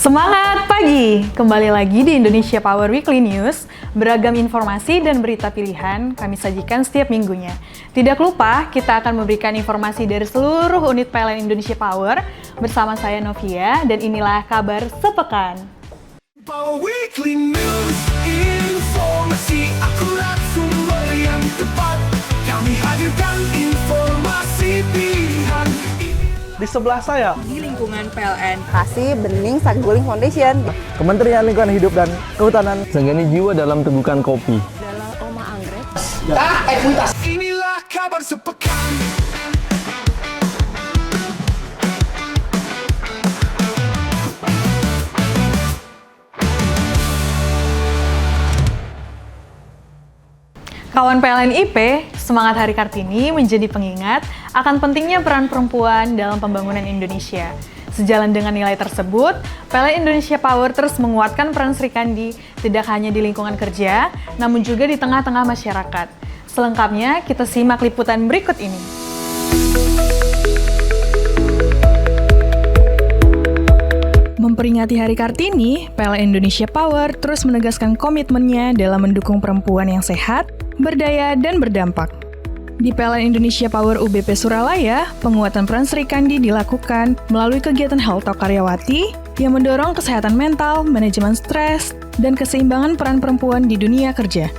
Semangat pagi! Kembali lagi di Indonesia Power Weekly News. Beragam informasi dan berita pilihan kami sajikan setiap minggunya. Tidak lupa, kita akan memberikan informasi dari seluruh unit PLN Indonesia Power bersama saya Novia, dan inilah kabar sepekan. Power Weekly News, informasi akurat, sumber yang tepat. Kami hadirkan informasi pilihan. Di sebelah saya, di lingkungan PLN Kasih Bening Saguling Foundation, Kementerian Lingkungan Hidup dan Kehutanan, Senggani Jiwa dalam Tegukan Kopi. Dalam Oma Anggrek. Inilah kabar sepekan. Kawan PLN IP, semangat Hari Kartini menjadi pengingat akan pentingnya peran perempuan dalam pembangunan Indonesia. Sejalan dengan nilai tersebut, PLN Indonesia Power terus menguatkan peran Sri Kandi tidak hanya di lingkungan kerja, namun juga di tengah-tengah masyarakat. Selengkapnya, kita simak liputan berikut ini. Memperingati Hari Kartini, PLN Indonesia Power terus menegaskan komitmennya dalam mendukung perempuan yang sehat, berdaya, dan berdampak. Di PLN Indonesia Power UBP Suralaya, penguatan peran Sri Kandi dilakukan melalui kegiatan Health Talk Karyawati yang mendorong kesehatan mental, manajemen stres, dan keseimbangan peran perempuan di dunia kerja.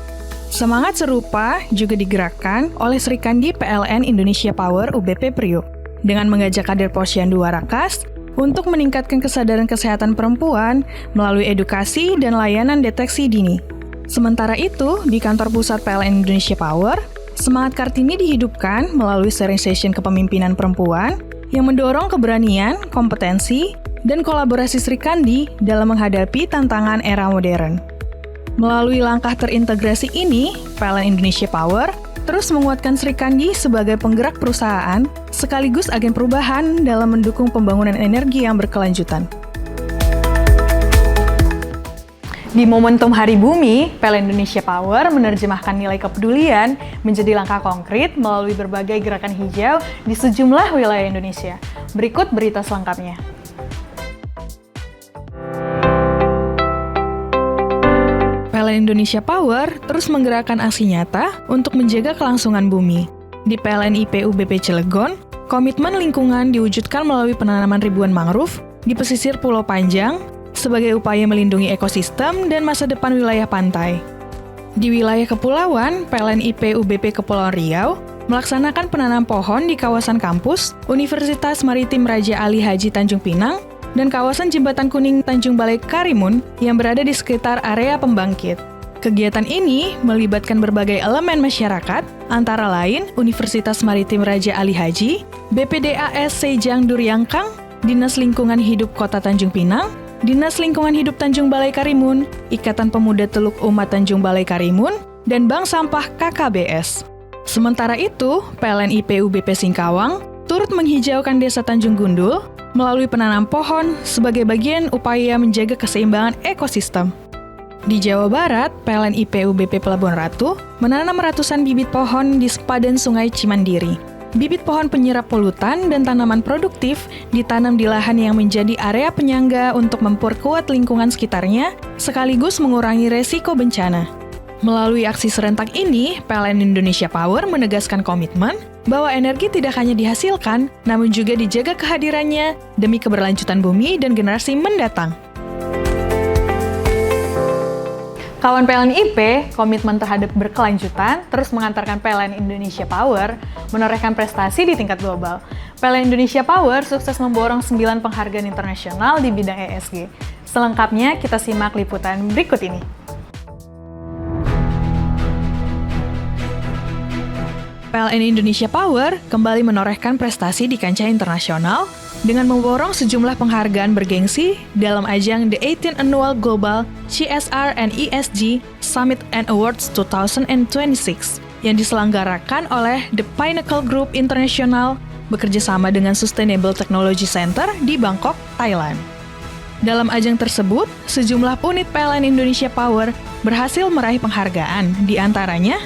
Semangat serupa juga digerakkan oleh Sri Kandi PLN Indonesia Power UBP Priuk dengan mengajak kader Posyandu Warakas untuk meningkatkan kesadaran kesehatan perempuan melalui edukasi dan layanan deteksi dini. Sementara itu, di kantor pusat PLN Indonesia Power, semangat Kartini dihidupkan melalui sharing session kepemimpinan perempuan yang mendorong keberanian, kompetensi, dan kolaborasi Sri Kandi dalam menghadapi tantangan era modern. Melalui langkah terintegrasi ini, PLN Indonesia Power terus menguatkan Sri Kandi sebagai penggerak perusahaan sekaligus agen perubahan dalam mendukung pembangunan energi yang berkelanjutan. Di momentum Hari Bumi, PLN Indonesia Power menerjemahkan nilai kepedulian menjadi langkah konkret melalui berbagai gerakan hijau di sejumlah wilayah Indonesia. Berikut berita selengkapnya. PLN Indonesia Power terus menggerakkan aksi nyata untuk menjaga kelangsungan bumi. Di PLN IP UBP Cilegon, komitmen lingkungan diwujudkan melalui penanaman ribuan mangrove di pesisir Pulau Panjang sebagai upaya melindungi ekosistem dan masa depan wilayah pantai. Di wilayah kepulauan, PLN IP UBP Kepulauan Riau melaksanakan penanam pohon di kawasan kampus Universitas Maritim Raja Ali Haji Tanjung Pinang dan kawasan Jembatan Kuning Tanjung Balai Karimun yang berada di sekitar area pembangkit. Kegiatan ini melibatkan berbagai elemen masyarakat, antara lain Universitas Maritim Raja Ali Haji, BPDAS Sejang Duryangkang, Dinas Lingkungan Hidup Kota Tanjung Pinang, Dinas Lingkungan Hidup Tanjung Balai Karimun, Ikatan Pemuda Teluk Umat Tanjung Balai Karimun, dan Bank Sampah KKBS. Sementara itu, PLN IP UBP Singkawang turut menghijaukan Desa Tanjung Gundul melalui penanam pohon sebagai bagian upaya menjaga keseimbangan ekosistem. Di Jawa Barat, PLN IP UBP Pelabuhan Ratu menanam ratusan bibit pohon di sepadan Sungai Cimandiri. Bibit pohon penyerap polutan dan tanaman produktif ditanam di lahan yang menjadi area penyangga untuk memperkuat lingkungan sekitarnya, sekaligus mengurangi resiko bencana. Melalui aksi serentak ini, PLN Indonesia Power menegaskan komitmen bahwa energi tidak hanya dihasilkan, namun juga dijaga kehadirannya demi keberlanjutan bumi dan generasi mendatang. Kawan PLN IP, komitmen terhadap berkelanjutan terus mengantarkan PLN Indonesia Power menorehkan prestasi di tingkat global. PLN Indonesia Power sukses memborong 9 penghargaan internasional di bidang ESG. Selengkapnya kita simak liputan berikut ini. PLN Indonesia Power kembali menorehkan prestasi di kancah internasional dengan memborong sejumlah penghargaan bergengsi dalam ajang The 18th Annual Global CSR and ESG Summit and Awards 2026 yang diselenggarakan oleh The Pinnacle Group International bekerjasama dengan Sustainable Technology Center di Bangkok, Thailand. Dalam ajang tersebut, sejumlah unit PLN Indonesia Power berhasil meraih penghargaan, di antaranya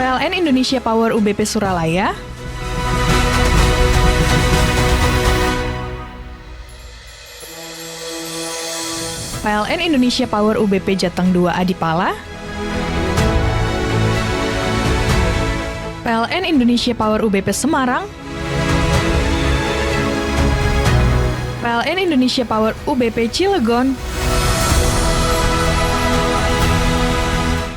PLN Indonesia Power UBP Suralaya, PLN Indonesia Power UBP Jateng 2 Adipala, PLN Indonesia Power UBP Semarang, PLN Indonesia Power UBP Cilegon.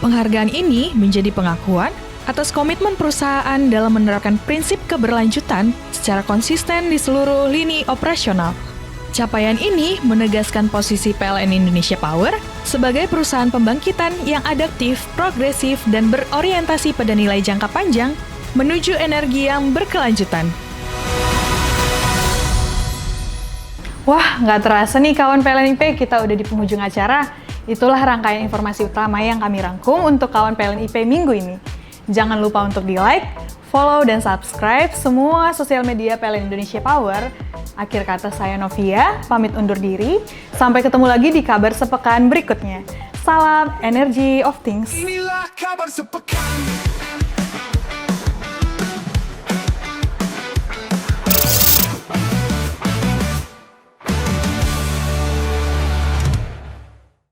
Penghargaan ini menjadi pengakuan atas komitmen perusahaan dalam menerapkan prinsip keberlanjutan secara konsisten di seluruh lini operasional. Capaian ini menegaskan posisi PLN Indonesia Power sebagai perusahaan pembangkitan yang adaptif, progresif, dan berorientasi pada nilai jangka panjang menuju energi yang berkelanjutan. Wah, nggak terasa nih kawan PLN IP, kita udah di penghujung acara. Itulah rangkaian informasi utama yang kami rangkum untuk kawan PLN IP minggu ini. Jangan lupa untuk di-like, follow, dan subscribe semua sosial media PLN Indonesia Power. Akhir kata saya Novia, pamit undur diri. Sampai ketemu lagi di kabar sepekan berikutnya. Salam Energy of Things. Inilah kabar sepekan.